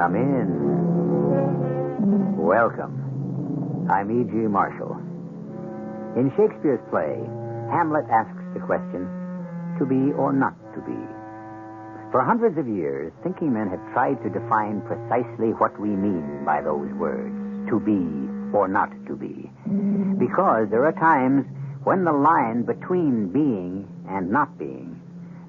Come in. Welcome. I'm E.G. Marshall. In Shakespeare's play, Hamlet asks the question, to be or not to be? For hundreds of years, thinking men have tried to define precisely what we mean by those words, to be or not to be. Because there are times when the line between being and not being,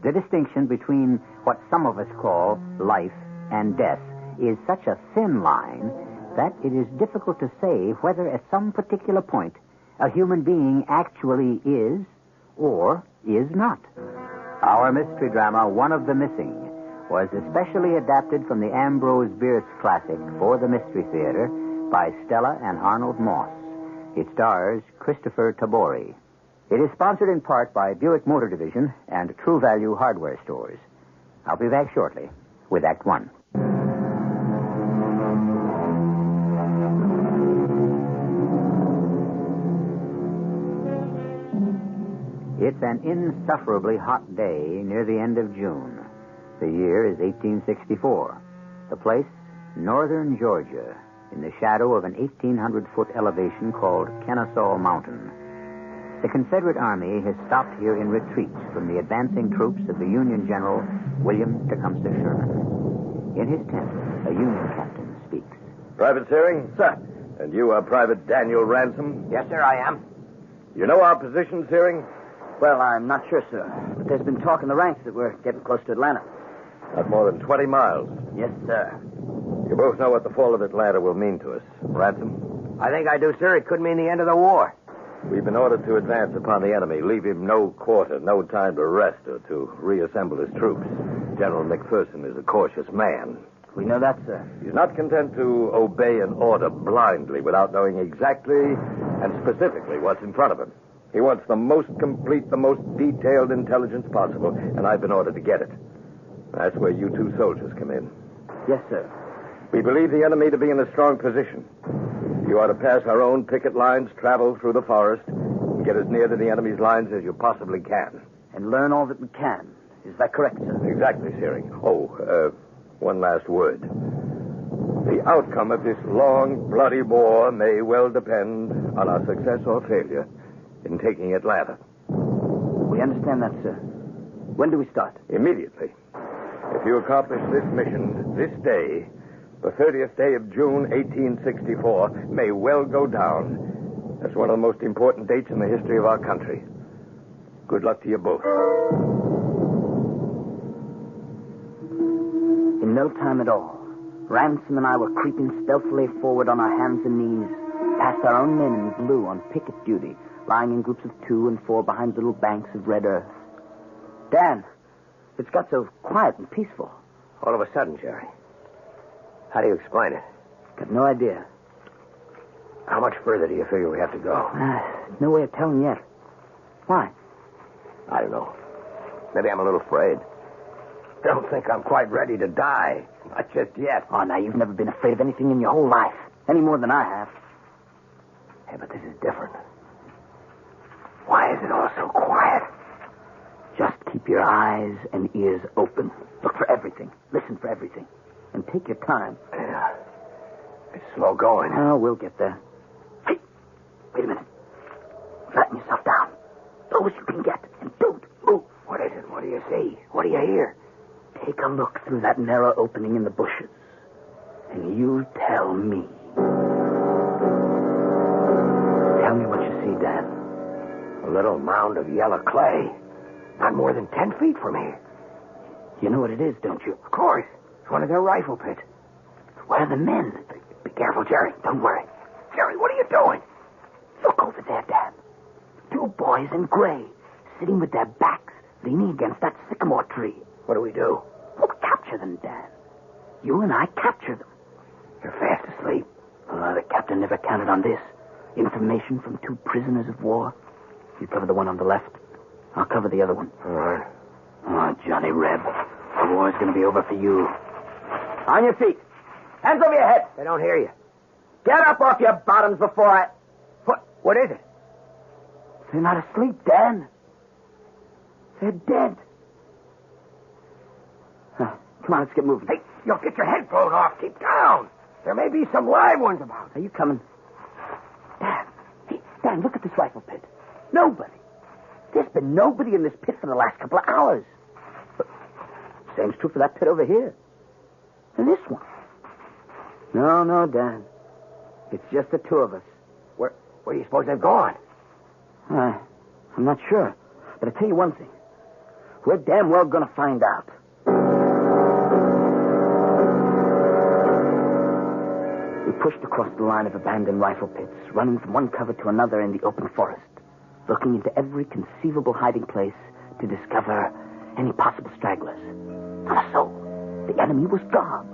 the distinction between what some of us call life and death, is such a thin line that it is difficult to say whether at some particular point a human being actually is or is not. Our mystery drama, One of the Missing, was especially adapted from the Ambrose Bierce classic For the Mystery Theater by Stella and Arnold Moss. It stars Christopher Tabori. It is sponsored in part by Buick Motor Division and True Value Hardware Stores. I'll be back shortly with Act One. It's an insufferably hot day near the end of June. The year is 1864. The place, northern Georgia, in the shadow of an 1,800-foot elevation called Kennesaw Mountain. The Confederate Army has stopped here in retreat from the advancing troops of the Union General William Tecumseh Sherman. In his tent, a Union captain speaks. Private Searing? Sir. And you are Private Daniel Ransom? Yes, sir, I am. You know our position, Searing? Well, I'm not sure, sir. But there's been talk in the ranks that we're getting close to Atlanta. Not more than 20 miles. Yes, sir. You both know what the fall of Atlanta will mean to us. Ransom? I think I do, sir. It could mean the end of the war. We've been ordered to advance upon the enemy, leave him no quarter, no time to rest or to reassemble his troops. General McPherson is a cautious man. We know that, sir. He's not content to obey an order blindly without knowing exactly and specifically what's in front of him. He wants the most complete, the most detailed intelligence possible, and I've been ordered to get it. That's where you two soldiers come in. Yes, sir. We believe the enemy to be in a strong position. You are to pass our own picket lines, travel through the forest, and get as near to the enemy's lines as you possibly can. And learn all that we can. Is that correct, sir? Exactly, Searing. One last word. The outcome of this long, bloody war may well depend on our success or failure in taking Atlanta. We understand that, sir. When do we start? Immediately. If you accomplish this mission this day, the 30th day of June, 1864, may well go down as one of the most important dates in the history of our country. Good luck to you both. In no time at all, Ransom and I were creeping stealthily forward on our hands and knees, past our own men in blue on picket duty, lying in groups of 2 and 4 behind little banks of red earth. Dan, it's got so quiet and peaceful. All of a sudden, Jerry. How do you explain it? Got no idea. How much further do you figure we have to go? No way of telling yet. Why? I don't know. Maybe I'm a little afraid. I don't think I'm quite ready to die. Not just yet. Oh, now, you've never been afraid of anything in your whole life. Any more than I have. Hey, but this is different. Why is it all so quiet? Just keep your eyes and ears open. Look for everything. Listen for everything. And take your time. Yeah. It's slow going. Oh, we'll get there. Hey, wait a minute. Flatten yourself down. Low as you can get. And don't move. What is it? What do you see? What do you hear? Take a look through that narrow opening in the bushes. And you tell me. Tell me what you see, Dan. A little mound of yellow clay. Not more than 10 feet from here. You know what it is, don't you? Of course. It's one of their rifle pits. Where are the men? Be careful, Jerry. Don't worry. Jerry, what are you doing? Look over there, Dan. 2 boys in gray, sitting with their backs leaning against that sycamore tree. What do we do? We'll capture them, Dan. You and I capture them. You're fast asleep. The captain never counted on this. Information from 2 prisoners of war. You cover the one on the left. I'll cover the other one. All right. Oh, Johnny Reb. The war's going to be over for you. On your feet. Hands over your head. They don't hear you. Get up off your bottoms before I... What is it? They're not asleep, Dan. They're dead. Come on, let's get moving. Hey, you'll get your head blown off. Keep down. There may be some live ones about. Are you coming? Dan. Hey, Dan, look at this rifle pit. Nobody. There's been nobody in this pit for the last couple of hours. But same's true for that pit over here. And this one. No, Dan. It's just the two of us. Where do you suppose they've gone? I'm not sure. But I'll tell you one thing. We're damn well going to find out. We pushed across the line of abandoned rifle pits, running from one cover to another in the open forest, looking into every conceivable hiding place to discover any possible stragglers. Not a soul. The enemy was gone.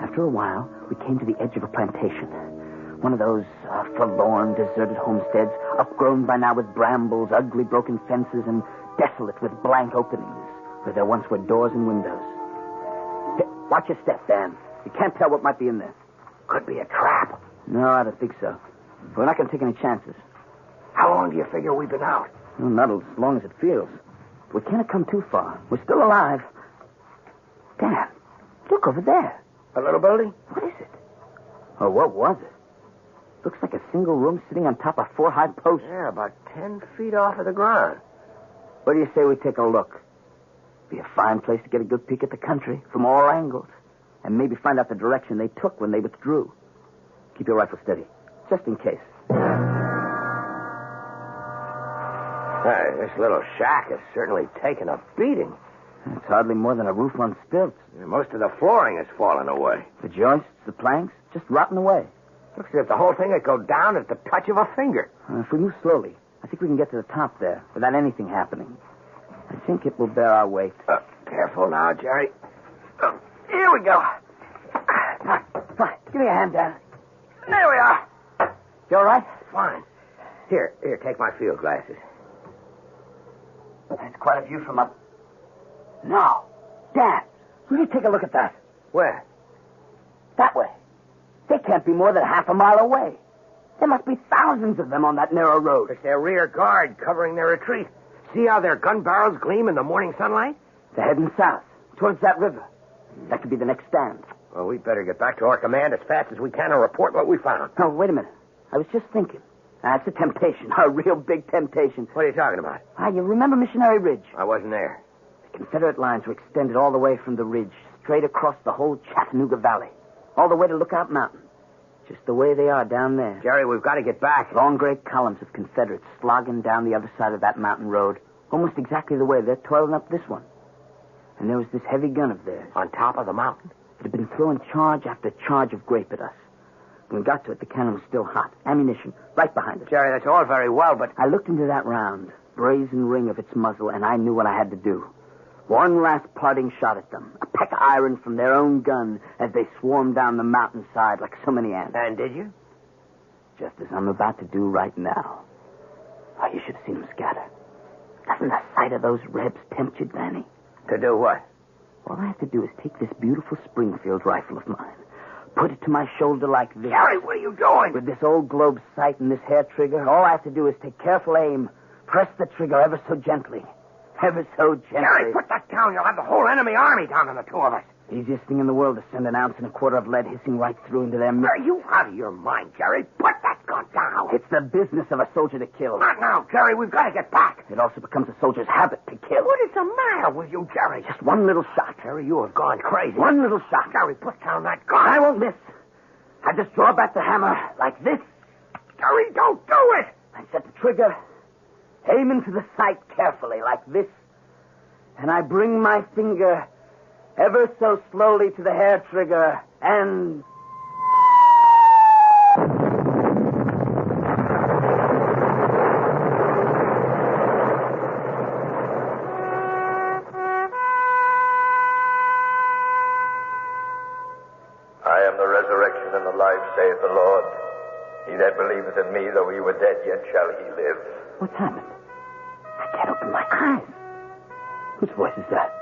After a while, we came to the edge of a plantation. One of those forlorn, deserted homesteads, upgrown by now with brambles, ugly broken fences, and desolate with blank openings, where there once were doors and windows. Hey, watch your step, Dan. You can't tell what might be in there. Could be a trap. No, I don't think so. We're not going to take any chances. How long do you figure we've been out? Well, not as long as it feels. We can't have come too far. We're still alive. Dan, look over there. A little building? What is it? Oh, what was it? Looks like a single room sitting on top of 4 high posts. Yeah, about 10 feet off of the ground. What do you say we take a look? Be a fine place to get a good peek at the country from all angles. And maybe find out the direction they took when they withdrew. Keep your rifle steady, just in case. Hey, this little shack has certainly taken a beating. It's hardly more than a roof on stilts. Most of the flooring has fallen away. The joists, the planks, just rotting away. Looks as if the whole thing would go down at the touch of a finger. If we move slowly, I think we can get to the top there without anything happening. I think it will bear our weight. Careful now, Jerry. Here we go. Come on. Give me a hand, Dan. There we are. You all right? Fine. Here, take my field glasses. That's quite a view from up. No. Dan, will you take a look at that? Where? That way. They can't be more than half a mile away. There must be thousands of them on that narrow road. It's their rear guard covering their retreat. See how their gun barrels gleam in the morning sunlight? They're heading south, towards that river. That could be the next stand. Well, we'd better get back to our command as fast as we can and report what we found. Oh, wait a minute. I was just thinking. That's a temptation, a real big temptation. What are you talking about? You remember Missionary Ridge? I wasn't there. The Confederate lines were extended all the way from the ridge, straight across the whole Chattanooga Valley, all the way to Lookout Mountain. Just the way they are down there. Jerry, we've got to get back. Long great columns of Confederates slogging down the other side of that mountain road, almost exactly the way they're toiling up this one. And there was this heavy gun of theirs. On top of the mountain? It had been throwing charge after charge of grape at us. When we got to it, the cannon was still hot. Ammunition, right behind it. Jerry, that's all very well, but... I looked into that round, brazen ring of its muzzle, and I knew what I had to do. One last parting shot at them. A peck of iron from their own gun as they swarmed down the mountainside like so many ants. And did you? Just as I'm about to do right now. Oh, you should have seen them scatter. Doesn't the sight of those Rebs tempt you, Danny? To do what? All I have to do is take this beautiful Springfield rifle of mine, put it to my shoulder like this. Jerry, what are you doing? With this old globe sight and this hair trigger, all I have to do is take careful aim, press the trigger ever so gently. Ever so gently. Jerry, put that down. You'll have the whole enemy army down on the two of us. Easiest thing in the world to send an ounce and a quarter of lead hissing right through into their midst. Are you out of your mind, Jerry? Put that gun down. It's the business of a soldier to kill. Not now, Jerry. We've got to get back. It also becomes a soldier's habit to kill. What is the matter with you, Jerry? Just one little shot. Jerry, you have gone crazy. One little shot. Jerry, put down that gun. I won't miss. I just draw back the hammer like this. Jerry, don't do it. I set the trigger, aim into the sight carefully like this, and I bring my finger ever so slowly to the hair trigger, and... I am the resurrection and the life, saith the Lord. He that believeth in me, though he were dead, yet shall he live. What's happened? I can't open my eyes. Whose voice is that?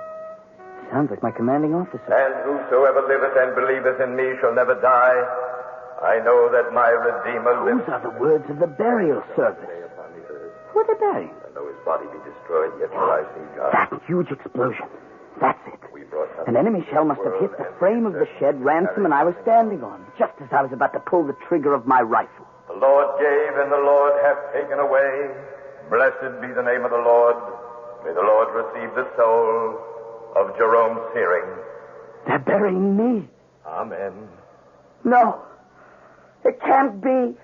Sounds like my commanding officer. And whosoever liveth and believeth in me shall never die. I know that my Redeemer Those liveth. are the words of the burial service. Who are they burying? And though his body be destroyed, yet will I see God. That huge explosion. That's it. An enemy shell must have hit the frame of the shed Ransom and I were standing on, just as I was about to pull the trigger of my rifle. The Lord gave and the Lord hath taken away. Blessed be the name of the Lord. May the Lord receive the soul of Jerome Searing. They're burying me. Amen. No. It can't be.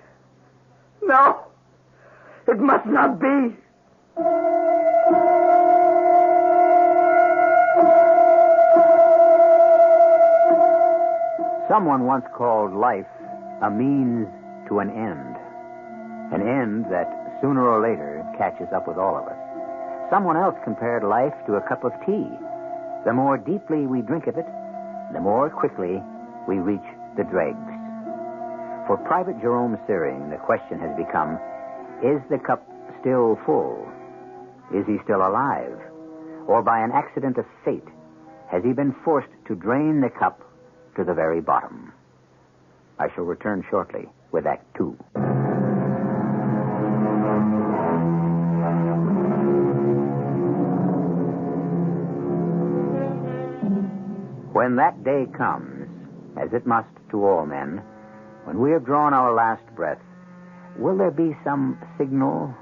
No. It must not be. Someone once called life a means to an end that sooner or later catches up with all of us. Someone else compared life to a cup of tea. The more deeply we drink of it, the more quickly we reach the dregs. For Private Jerome Searing, the question has become, is the cup still full? Is he still alive? Or by an accident of fate, has he been forced to drain the cup to the very bottom? I shall return shortly with Act Two. When that day comes, as it must to all men, when we have drawn our last breath, will there be some signal,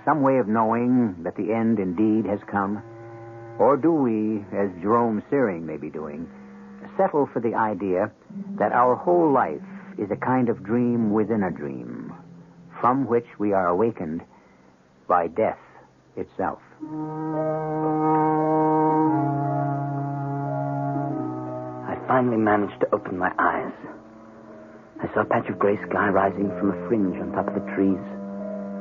some way of knowing that the end indeed has come? Or do we, as Jerome Searing may be doing, settle for the idea that our whole life is a kind of dream within a dream, from which we are awakened by death itself? I finally managed to open my eyes. I saw a patch of gray sky rising from a fringe on top of the trees.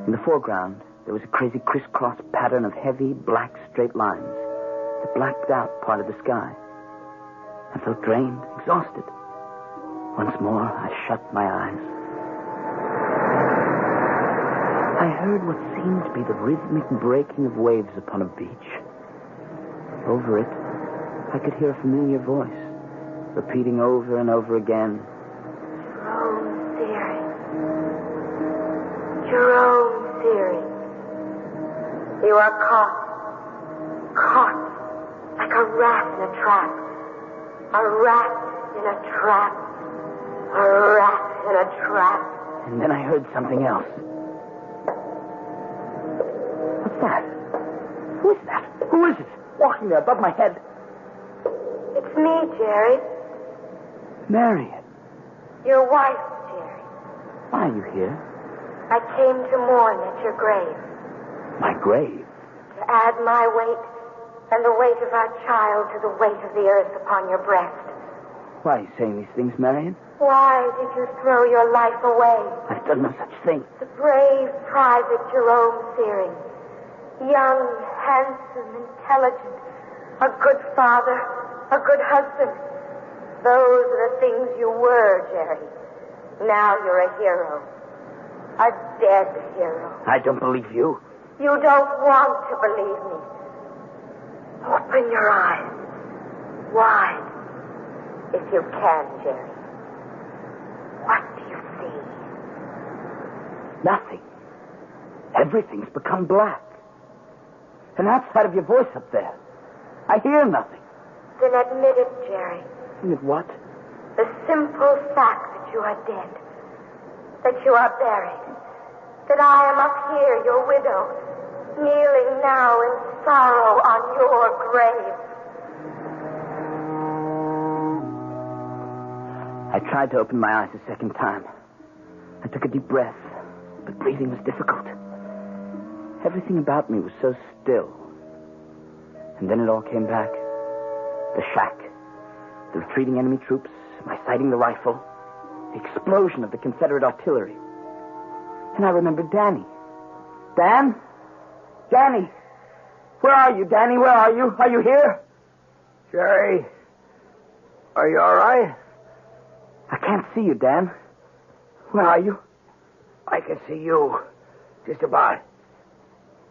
In the foreground, there was a crazy crisscross pattern of heavy, black, straight lines that blacked out part of the sky. I felt drained, exhausted. Once more, I shut my eyes. I heard what seemed to be the rhythmic breaking of waves upon a beach. Over it, I could hear a familiar voice, repeating over and over again, Jerome Searing. Jerome Searing. You are caught. Caught like a rat in a trap. A rat in a trap. A rat in a trap. And then I heard something else. What's that? Who is that? Who is it? Walking there above my head. It's me, Jerry. Marion. Your wife, Jerry. Why are you here? I came to mourn at your grave. My grave? To add my weight and the weight of our child to the weight of the earth upon your breast. Why are you saying these things, Marion? Why did you throw your life away? I've done no such thing. The brave Private Jerome Searing. Young, handsome, intelligent. A good father. A good husband. Those are the things you were, Jerry. Now you're a hero. A dead hero. I don't believe you. You don't want to believe me. Open your eyes. Wide. If you can, Jerry. What do you see? Nothing. Everything's become black. And outside of your voice up there, I hear nothing. Then admit it, Jerry. Admit what? The simple fact that you are dead. That you are buried. That I am up here, your widow, kneeling now in sorrow on your grave. I tried to open my eyes a second time. I took a deep breath, but breathing was difficult. Everything about me was so still. And then it all came back. The shack, the retreating enemy troops, my sighting the rifle, the explosion of the Confederate artillery. And I remembered Danny. Dan? Danny! Where are you, Danny? Where are you? Are you here? Jerry, are you all right? I can't see you, Dan. Where are you? I can see you. Just about.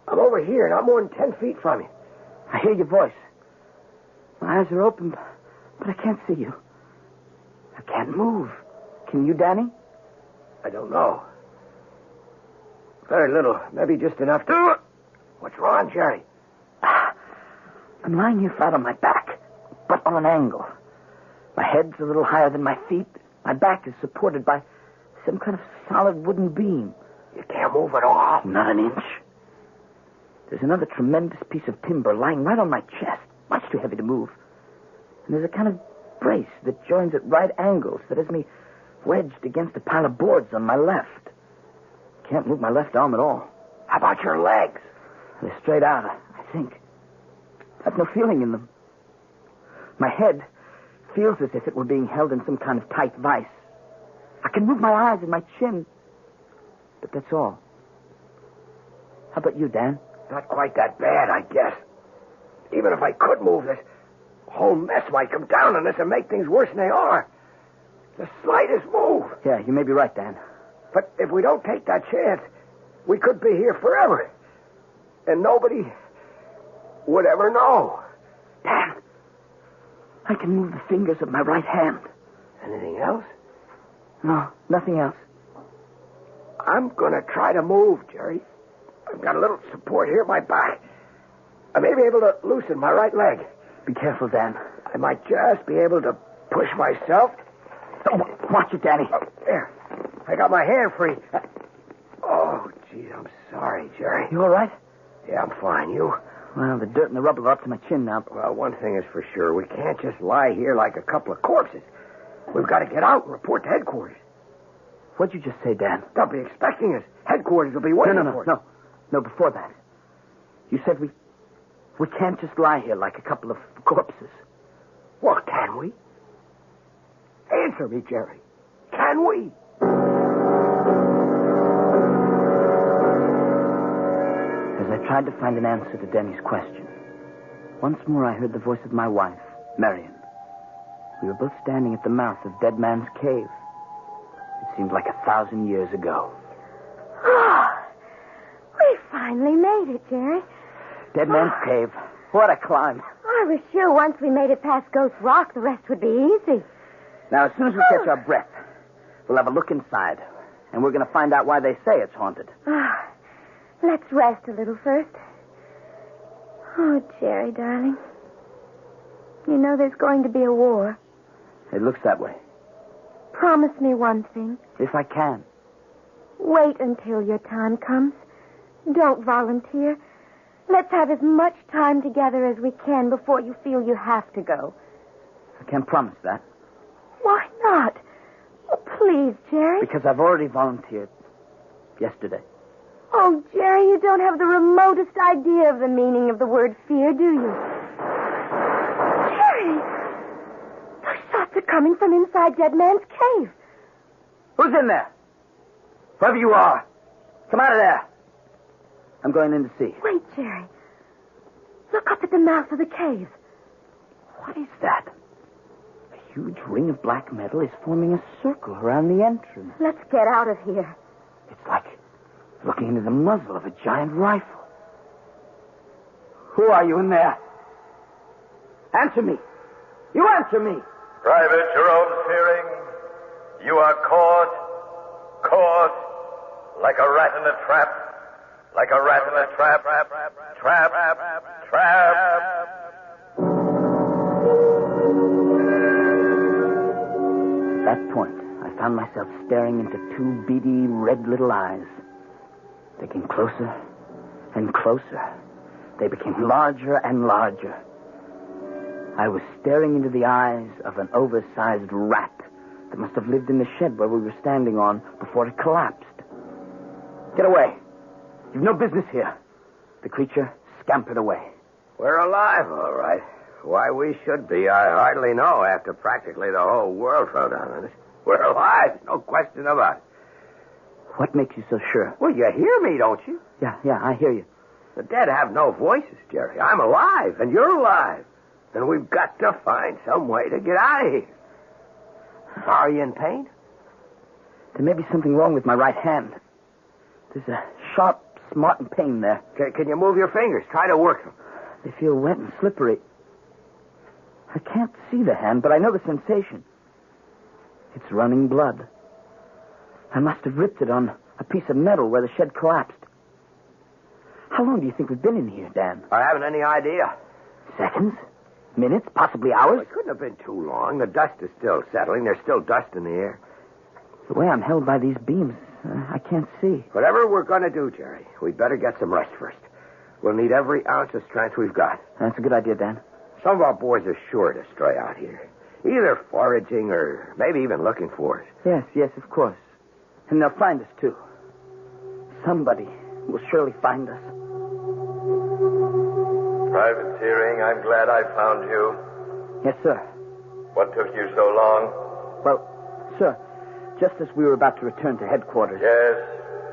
I'm over here, not more than 10 feet from you. I hear your voice. My eyes are open, but I can't see you. I can't move. Can you, Danny? I don't know. Very little. Maybe just enough to... What's wrong, Jerry? I'm lying here flat on my back. on an angle. My head's a little higher than my feet. My back is supported by some kind of solid wooden beam. You can't move at all. Not an inch. There's another tremendous piece of timber lying right on my chest, much too heavy to move. And there's a kind of brace that joins at right angles that has me wedged against a pile of boards on my left. Can't move my left arm at all. How about your legs? They're straight out, I think. I've no feeling in them. My head feels as if it were being held in some kind of tight vice. I can move my eyes and my chin, but that's all. How about you, Dan? Not quite that bad, I guess. Even if I could move, this whole mess might come down on us and make things worse than they are. The slightest move. Yeah, you may be right, Dan. But if we don't take that chance, we could be here forever. And nobody would ever know. Dan, I can move the fingers of my right hand. Anything else? No, nothing else. I'm going to try to move, Jerry. I've got a little support here at my back. I may be able to loosen my right leg. Be careful, Dan. I might just be able to push myself. Oh, watch it, Danny. Oh, there. I got my hand free. Oh, gee, I'm sorry, Jerry. You all right? Yeah, I'm fine. You? Well, the dirt and the rubble are up to my chin now. Well, one thing is for sure. We can't just lie here like a couple of corpses. We've got to get out and report to headquarters. What'd you just say, Dan? They'll be expecting us. Headquarters will be waiting for us. No, before that. You said we can't just lie here like a couple of corpses. Well, can we? Answer me, Jerry. Can we? As I tried to find an answer to Denny's question, once more I heard the voice of my wife, Marion. We were both standing at the mouth of Dead Man's Cave. It seemed like 1,000 years ago. Oh, we finally made it, Jerry. Dead Man's Cave. What a climb. I was sure once we made it past Ghost Rock, the rest would be easy. Now, as soon as we catch our breath, we'll have a look inside. And we're going to find out why they say it's haunted. Let's rest a little first. Oh, Jerry, darling. You know there's going to be a war. It looks that way. Promise me one thing. If I can. Wait until your time comes. Don't volunteer. Let's have as much time together as we can before you feel you have to go. I can't promise that. Why not? Oh, please, Jerry. Because I've already volunteered yesterday. Oh, Jerry, you don't have the remotest idea of the meaning of the word fear, do you? Jerry! Those shots are coming from inside Dead Man's Cave. Who's in there? Whoever you are, come out of there. I'm going in to see. Wait, Jerry. Look up at the mouth of the cave. What is that? A huge ring of black metal is forming a circle around the entrance. Let's get out of here. It's like looking into the muzzle of a giant rifle. Who are you in there? Answer me. You answer me. Private Jerome Searing, you are caught, like a rat in a trap, like a rat in a trap. At that point, I found myself staring into two beady, red little eyes. They came closer and closer. They became larger and larger. I was staring into the eyes of an oversized rat that must have lived in the shed where we were standing on before it collapsed. Get away. You've no business here. The creature scampered away. We're alive, all right. Why we should be, I hardly know after practically the whole world fell down on us. We're alive, no question about it. What makes you so sure? Well, you hear me, don't you? Yeah, I hear you. The dead have no voices, Jerry. I'm alive, and you're alive. And we've got to find some way to get out of here. Are you in pain? There may be something wrong with my right hand. There's a sharp, smarting pain there. Can you move your fingers? Try to work them. They feel wet and slippery. I can't see the hand, but I know the sensation. It's running blood. I must have ripped it on a piece of metal where the shed collapsed. How long do you think we've been in here, Dan? I haven't any idea. Seconds? Minutes, possibly Well, hours. it couldn't have been too long. The dust is still settling. There's still dust in the air. The way I'm held by these beams, I can't see. Whatever we're going to do, Jerry, we'd better get some rest first. We'll need every ounce of strength we've got. That's a good idea, Dan. Some of our boys are sure to stray out here. Either foraging or maybe even looking for us. Yes, of course. And they'll find us, too. Somebody will surely find us. Private Searing, I'm glad I found you. Yes, sir. What took you so long? Well, sir, just as we were about to return to headquarters, Yes,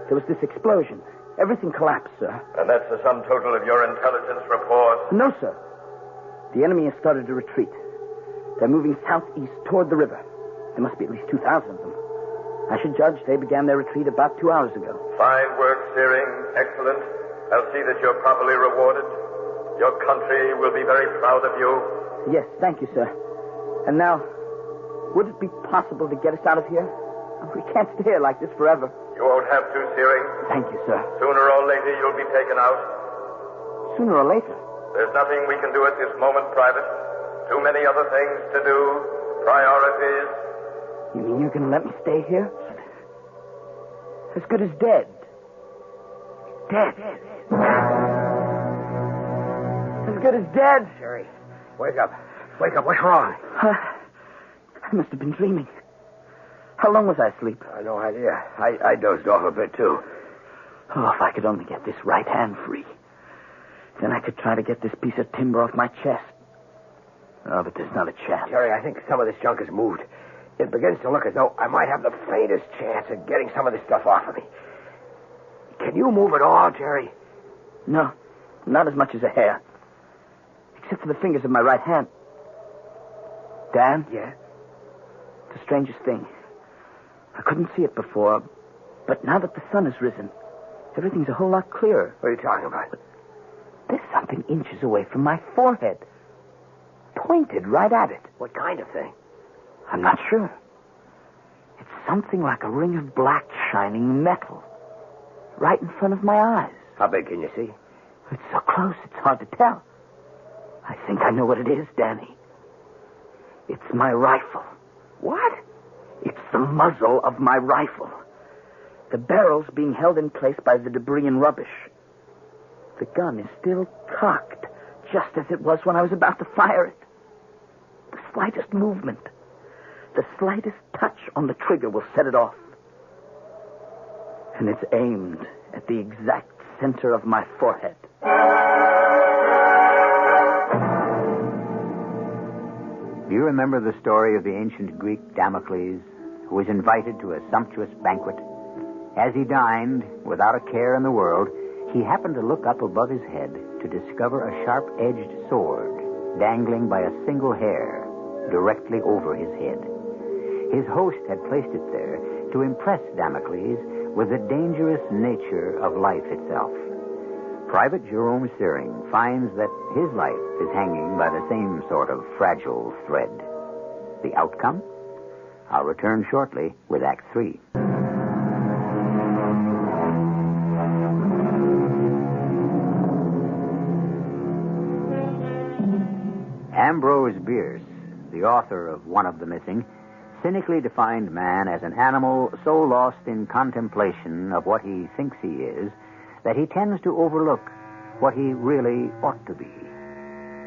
there was this explosion. Everything collapsed, sir. and that's the sum total of your intelligence report. No, sir. The enemy has started to retreat. They're moving southeast toward the river. There must be at least 2,000 of them. I should judge they began their retreat about 2 hours ago. Fine work, Searing. Excellent. I'll see that you're properly rewarded. Your country will be very proud of you. Yes, thank you, sir. And now, would it be possible to get us out of here? We can't stay here like this forever. You won't have to, Searing. Thank you, sir. Sooner or later, you'll be taken out. Sooner or later. There's nothing we can do at this moment, Private. Too many other things to do. Priorities. You mean you're going to let me stay here? As good as dead. Dead. As good as dead. Jerry, wake up. Wake up. What's wrong? I must have been dreaming. How long was I asleep? No idea. I dozed off a bit, too. Oh, if I could only get this right hand free. Then I could try to get this piece of timber off my chest. Oh, but there's not a chance. Jerry, I think some of this junk has moved. It begins to look as though I might have the faintest chance of getting some of this stuff off of me. Can you move at all, Jerry? No, not as much as a hair. Except for the fingers of my right hand. Dan? Yeah? The strangest thing. I couldn't see it before, but now that the sun has risen, everything's a whole lot clearer. What are you talking about? There's something inches away from my forehead. Pointed right at it. What kind of thing? I'm not sure. It's something like a ring of black shining metal. Right in front of my eyes. How big can you see? It's so close, it's hard to tell. I think I know what it is, Danny. It's my rifle. What? It's the muzzle of my rifle. The barrel's being held in place by the debris and rubbish. The gun is still cocked, just as it was when I was about to fire it. The slightest movement, the slightest touch on the trigger will set it off. And it's aimed at the exact center of my forehead. Do you remember the story of the ancient Greek Damocles, who was invited to a sumptuous banquet? As he dined, without a care in the world, he happened to look up above his head to discover a sharp-edged sword dangling by a single hair directly over his head. His host had placed it there to impress Damocles with the dangerous nature of life itself. Private Jerome Searing finds that his life is hanging by the same sort of fragile thread. The outcome? I'll return shortly with Act 3. Ambrose Bierce, the author of One of the Missing, cynically defined man as an animal so lost in contemplation of what he thinks he is that he tends to overlook what he really ought to be.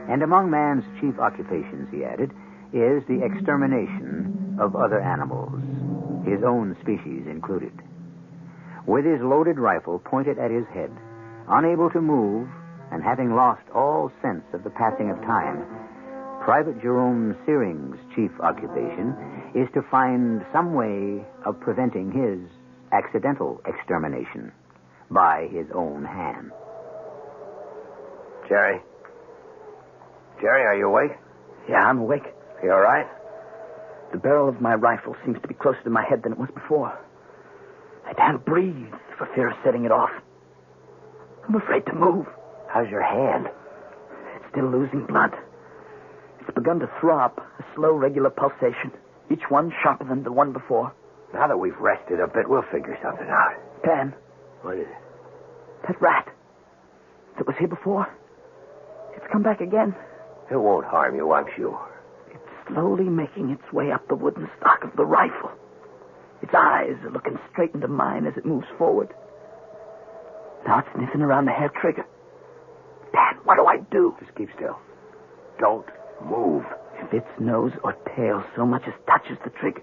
And among man's chief occupations, he added, is the extermination of other animals, his own species included. With his loaded rifle pointed at his head, unable to move, and having lost all sense of the passing of time, Private Jerome Searing's chief occupation is to find some way of preventing his accidental extermination by his own hand. Jerry? Jerry, are you awake? Yeah, I'm awake. You all right? The barrel of my rifle seems to be closer to my head than it was before. I can't breathe for fear of setting it off. I'm afraid to move. How's your hand? It's still losing blood. It's begun to throb, a slow, regular pulsation, each one sharper than the one before. Now that we've rested a bit, we'll figure something out. Dan. What is it? That rat that was here before. It's come back again. It won't harm you, I'm sure. It's slowly making its way up the wooden stock of the rifle. Its eyes are looking straight into mine as it moves forward. Now it's sniffing around the hair trigger. Dad, what do I do? Just keep still. Don't move. If its nose or tail so much as touches the trigger,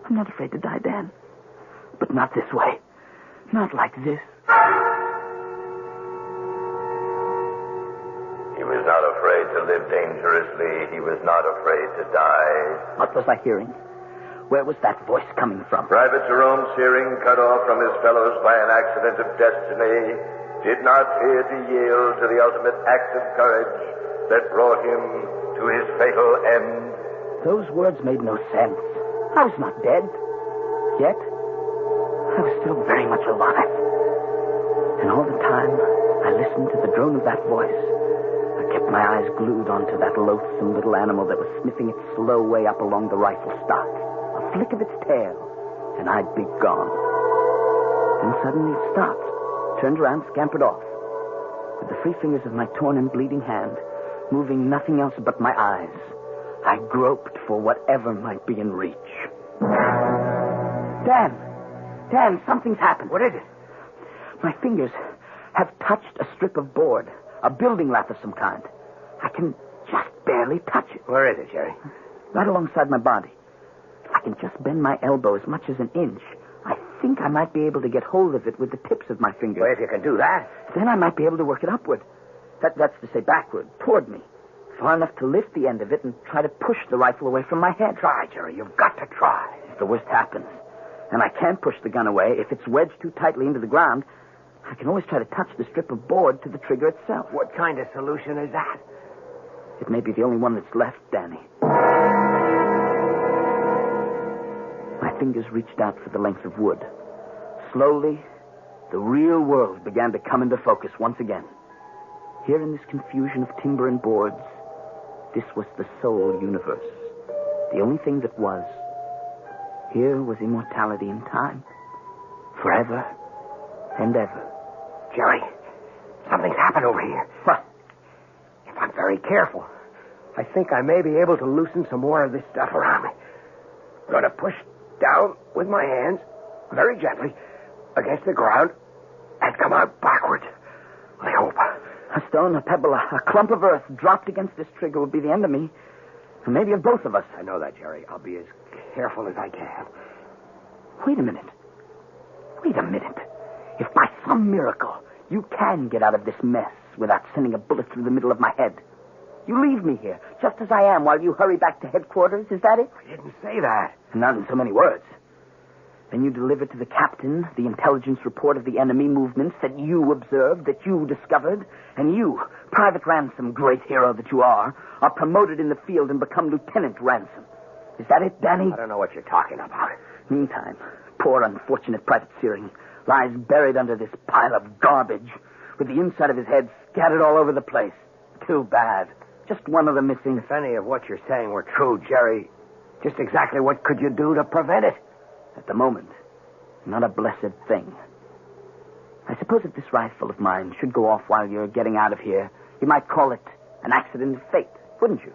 I'm not afraid to die, Dan. But not this way. Not like this. He was not afraid to live dangerously. He was not afraid to die. What was I hearing? Where was that voice coming from? Private Jerome Searing, cut off from his fellows by an accident of destiny, did not fear to yield to the ultimate act of courage that brought him to his fatal end. Those words made no sense. I was not dead. Yet, I was still very much alive. And all the time, I listened to the drone of that voice. I kept my eyes glued onto that loathsome little animal that was sniffing its slow way up along the rifle stock. A flick of its tail, and I'd be gone. Then suddenly it stopped, turned around, scampered off. With the free fingers of my torn and bleeding hand, moving nothing else but my eyes, I groped for whatever might be in reach. Dan, something's happened. What is it? My fingers have touched a strip of board, a building lath of some kind. I can just barely touch it. Where is it, Jerry? Right alongside my body. I can just bend my elbow as much as an inch. I think I might be able to get hold of it with the tips of my fingers. Well, if you can do that. Then I might be able to work it upward. That's to say backward, toward me. Far enough to lift the end of it and try to push the rifle away from my head. Try, Jerry. You've got to try. If the worst happens, and I can't push the gun away, if it's wedged too tightly into the ground, I can always try to touch the strip of board to the trigger itself. What kind of solution is that? It may be the only one that's left, Danny. My fingers reached out for the length of wood. Slowly, the real world began to come into focus once again. Here in this confusion of timber and boards, this was the sole universe. The only thing that was. Here was immortality in time. Forever and ever. Jerry, something's happened over here. What? If I'm very careful, I think I may be able to loosen some more of this stuff around me. I'm going to push down with my hands, very gently, against the ground, and come out backwards. I hope. A stone, a pebble, a clump of earth dropped against this trigger would be the end of me. And maybe of both of us. I know that, Jerry. I'll be as careful as I can. Wait a minute. If by some miracle you can get out of this mess without sending a bullet through the middle of my head, you leave me here, just as I am, while you hurry back to headquarters. Is that it? I didn't say that. Not in so many words. Then you deliver to the captain the intelligence report of the enemy movements that you observed, that you discovered, and you, Private Ransom, great hero that you are promoted in the field and become Lieutenant Ransom. Is that it, Danny? I don't know what you're talking about. Meantime, poor unfortunate Private Searing lies buried under this pile of garbage, with the inside of his head scattered all over the place. Too bad. Just one of them missing. If any of what you're saying were true, Jerry, just exactly what could you do to prevent it? At the moment, not a blessed thing. I suppose if this rifle of mine should go off while you're getting out of here, you might call it an accident of fate, wouldn't you?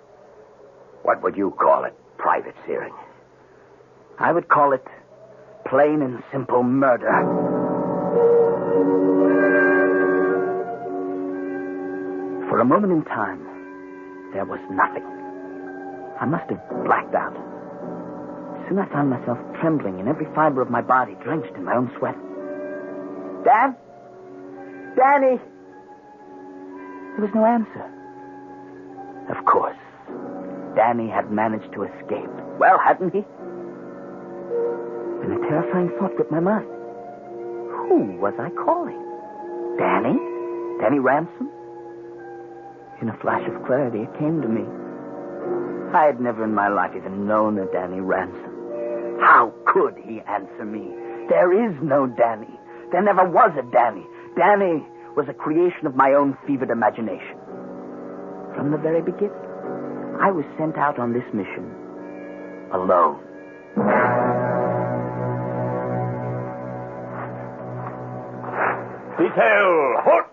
What would you call it, Private Searing? I would call it plain and simple murder. For a moment in time, there was nothing. I must have blacked out. Soon I found myself trembling in every fiber of my body, drenched in my own sweat. Dan? Danny? There was no answer. Of course. Danny had managed to escape. Well, hadn't he? And a terrifying thought gripped my mind. Who was I calling? Danny? Danny Ransom? In a flash of clarity, it came to me. I had never in my life even known a Danny Ransom. How could he answer me? There is no Danny. There never was a Danny. Danny was a creation of my own fevered imagination. From the very beginning, I was sent out on this mission alone. Detail, halt!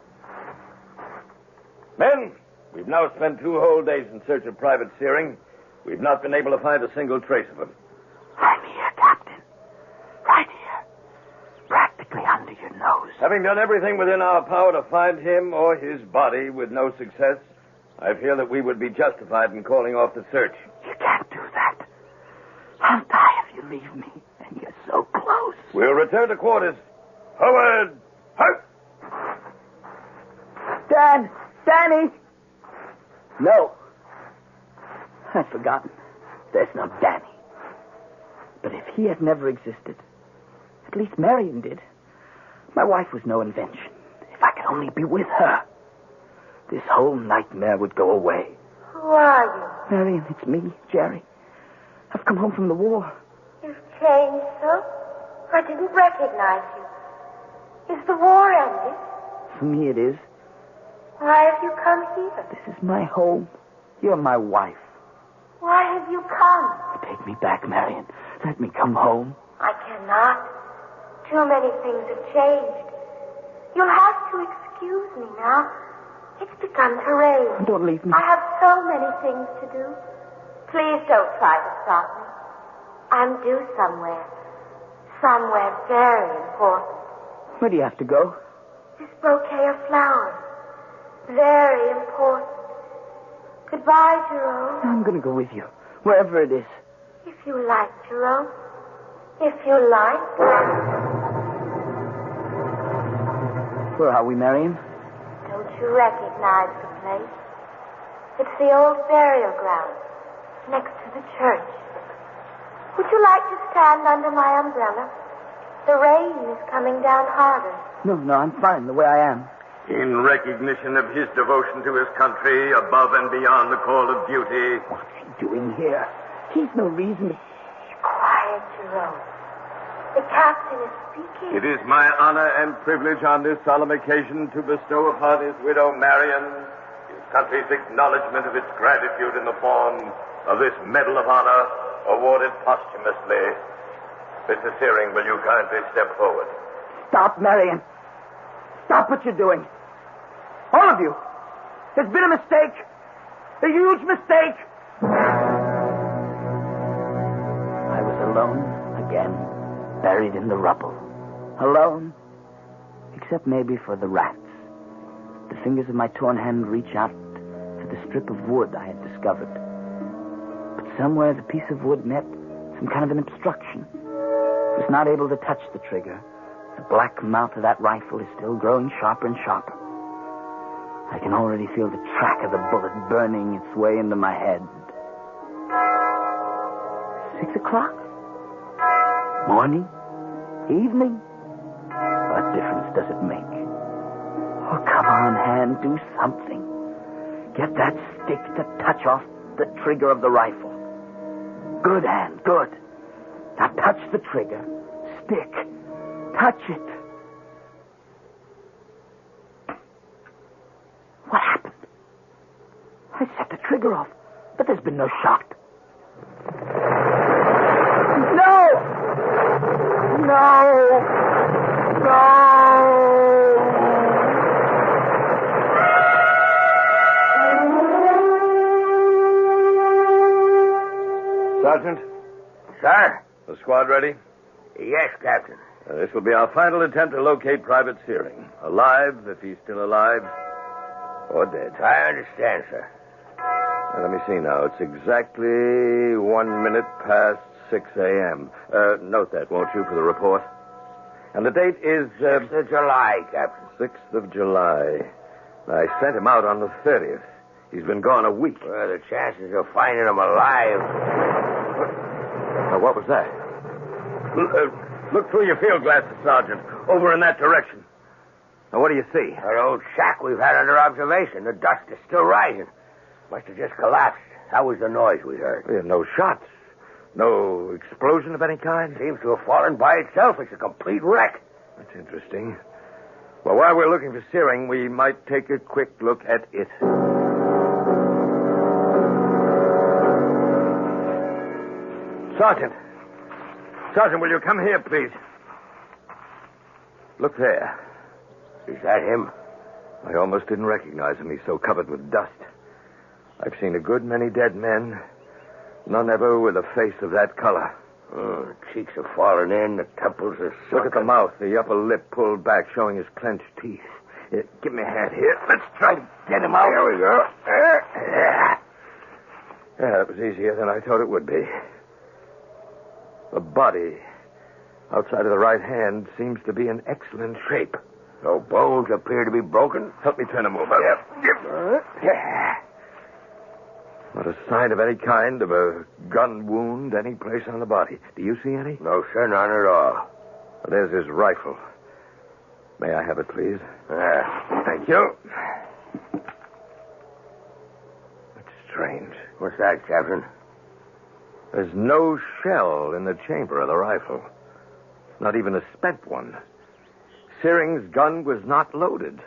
Men, we We've now spent 2 whole days in search of Private Searing. We've not been able to find a single trace of him. I'm here, Captain. Right here. Practically under your nose. Having done everything within our power to find him or his body with no success, I feel that we would be justified in calling off the search. You can't do that. I'll die if you leave me, and you're so close. We'll return to quarters. Forward! Halt! Dan! Danny! No. I'd forgotten. There's no Danny. But if he had never existed, at least Marion did. My wife was no invention. If I could only be with her, this whole nightmare would go away. Who are Marion, it's me, Jerry. I've come home from the war. you? You've changed so? I didn't recognize you. Is the war ended? For me, it is. Why have you come here? This is my home. You're my wife. Why have you come? Take me back, Marion. Let me come home. I cannot. Too many things have changed. You'll have to excuse me now. It's begun to rain. Don't leave me. I have so many things to do. Please don't try to stop me. I'm due somewhere. Somewhere very important. Where do you have to go? This bouquet of flowers. Very important. Goodbye, Jerome. I'm going to go with you, wherever it is. If you like, Jerome. If you like. Where are we, Marion? Don't you recognize the place? It's the old burial ground, next to the church. Would you like to stand under my umbrella? The rain is coming down harder. No, I'm fine the way I am. In recognition of his devotion to his country, above and beyond the call of duty. What's he doing here? He's no reason to... Quiet, Jerome. The captain is speaking. It is my honor and privilege on this solemn occasion to bestow upon his widow, Marion, his country's acknowledgement of its gratitude in the form of this Medal of Honor awarded posthumously. Mr. Searing, will you kindly step forward? Stop, Marion. Stop what you're doing. All of you. There's been a mistake. A huge mistake. I was alone again, buried in the rubble. Alone. Except maybe for the rats. The fingers of my torn hand reach out for the strip of wood I had discovered. But somewhere the piece of wood met some kind of an obstruction. It was not able to touch the trigger. The black mouth of that rifle is still growing sharper and sharper. I can already feel the track of the bullet burning its way into my head. 6 o'clock? Morning? Evening? What difference does it make? Oh, come on, hand, do something. Get that stick to touch off the trigger of the rifle. Good, hand, good. Now touch the trigger. Stick. Touch it. What happened? I set the trigger off, but there's been no shot. No! No! No! Sergeant? Sir? The squad ready? Yes, Captain. This will be our final attempt to locate Private Searing. Alive, if he's still alive, or dead. I understand, sir. Now, let me see now. It's exactly 1 minute past 6 a.m. Note that, won't you, for the report? And the date is... 6th of July, Captain. 6th of July. I sent him out on the 30th. He's been gone a week. Well, the chances of finding him alive... Now, what was that? Look through your field glasses, Sergeant. Over in that direction. Now, what do you see? That old shack we've had under observation. The dust is still rising. Must have just collapsed. That was the noise we heard. We have no shots. No explosion of any kind? Seems to have fallen by itself. It's a complete wreck. That's interesting. Well, while we're looking for Searing, we might take a quick look at it. Sergeant, will you come here, please? Look there. Is that him? I almost didn't recognize him. He's so covered with dust. I've seen a good many dead men, none ever with a face of that color. Oh, the cheeks are falling in, the temples are sunken. Look at the mouth, the upper lip pulled back, showing his clenched teeth. Here, give me a hand here. Let's try to get him out. Here we go. Yeah, that was easier than I thought it would be. The body outside of the right hand seems to be in excellent shape. No bones appear to be broken. Help me turn him over. Yep. Not a sign of any kind of a gun wound any place on the body. Do you see any? No, sir, none at all. Well, there's his rifle. May I have it, please? Thank you. That's strange. What's that, Captain? There's no shell in the chamber of the rifle. Not even a spent one. Searing's gun was not loaded.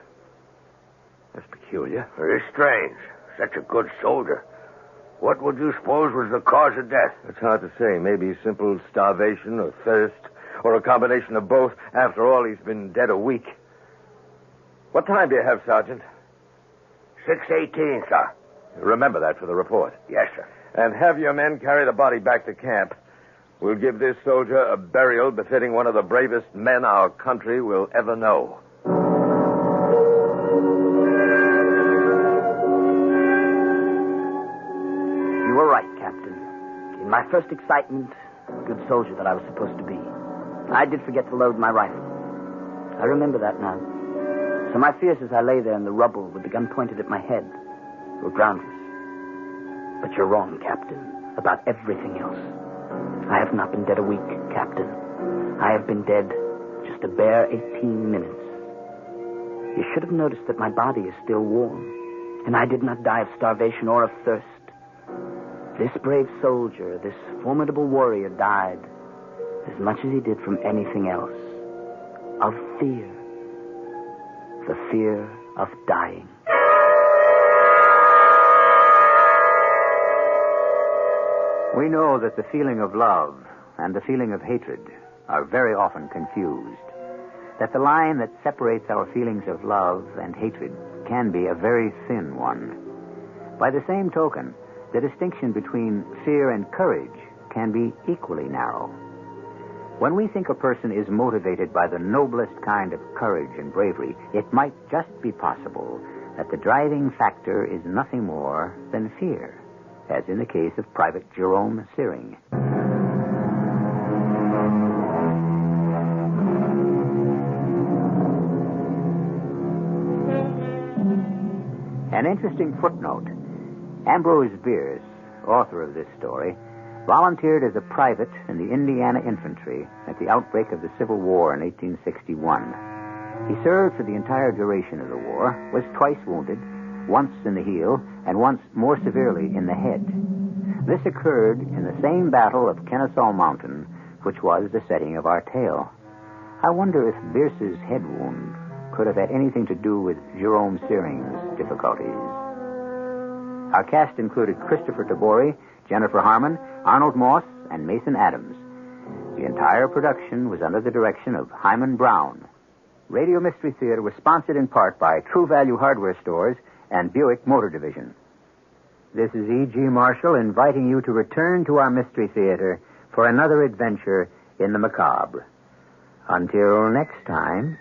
That's peculiar. It is strange. Such a good soldier. What would you suppose was the cause of death? It's hard to say. Maybe simple starvation or thirst, or a combination of both. After all, he's been dead a week. What time do you have, Sergeant? 6:18, sir. Remember that for the report. Yes, sir. And have your men carry the body back to camp. We'll give this soldier a burial befitting one of the bravest men our country will ever know. You were right, Captain. In my first excitement, good soldier that I was supposed to be, I did forget to load my rifle. I remember that now. So my fears as I lay there in the rubble with the gun pointed at my head were groundless. But you're wrong, Captain, about everything else. I have not been dead a week, Captain. I have been dead just a bare 18 minutes. You should have noticed that my body is still warm, and I did not die of starvation or of thirst. This brave soldier, this formidable warrior died as much as he did from anything else. Of fear. The fear of dying. We know that the feeling of love and the feeling of hatred are very often confused. That the line that separates our feelings of love and hatred can be a very thin one. By the same token, the distinction between fear and courage can be equally narrow. When we think a person is motivated by the noblest kind of courage and bravery, it might just be possible that the driving factor is nothing more than fear, as in the case of Private Jerome Searing. An interesting footnote. Ambrose Bierce, author of this story, volunteered as a private in the Indiana Infantry at the outbreak of the Civil War in 1861. He served for the entire duration of the war, was twice wounded, once in the heel, and once more severely in the head. This occurred in the same battle of Kennesaw Mountain, which was the setting of our tale. I wonder if Bierce's head wound could have had anything to do with Jerome Searing's difficulties. Our cast included Christopher Tabori, Jennifer Harmon, Arnold Moss, and Mason Adams. The entire production was under the direction of Hyman Brown. Radio Mystery Theater was sponsored in part by True Value Hardware Stores and Buick Motor Division. This is E.G. Marshall inviting you to return to our Mystery Theater for another adventure in the macabre. Until next time,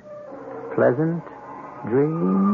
pleasant dreams.